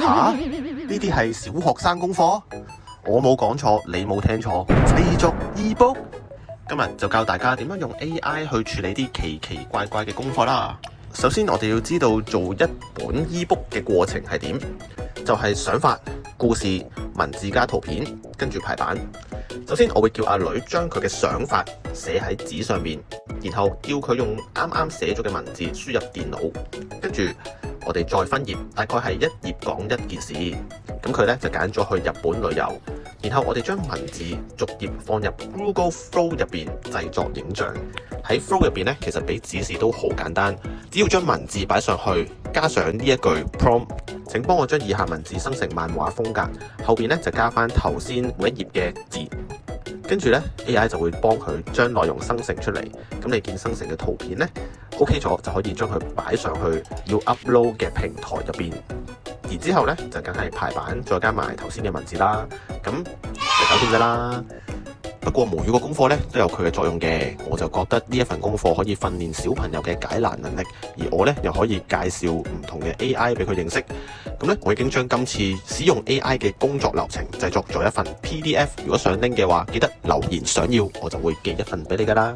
吓？呢啲係小學生功課？我冇講錯，你冇聽錯。製作 ebook， 今日就教大家點樣用 AI 去處理啲奇奇怪怪嘅功課啦。首先我哋要知道做一本 ebook 嘅過程係點，就係想法、故事、文字加圖片，跟住排版。首先我會叫阿女將佢嘅想法寫喺紙上面，然後叫佢用啱啱寫咗嘅文字輸入電腦，跟住我哋再分頁，大概係一頁講一件事。咁佢咧就揀咗去日本旅遊，然後我哋將文字逐頁放入 Google Flow 入邊製作影像。喺 Flow 入邊咧，其實俾指示都好簡單，只要將文字擺上去，加上呢一句 prompt， 請幫我將以下文字生成漫畫風格，後邊咧就加翻頭先每一頁嘅字，跟住咧 AI 就會幫佢將內容生成出嚟。咁你見生成嘅圖片咧 OK 咗，就可以將佢擺上去要 upload 嘅平台入邊。然之後咧就梗係排版，再加埋頭先嘅文字啦，咁就搞掂㗎啦。不過母語個功課咧都有佢嘅作用嘅，我就覺得呢一份功課可以訓練小朋友嘅解難能力，而我咧又可以介紹唔同嘅 AI 俾佢認識。咁咧我已經將今次使用 AI 嘅工作流程製作咗一份 PDF， 如果想拎嘅話，記得留言想要，我就會寄一份俾你㗎啦。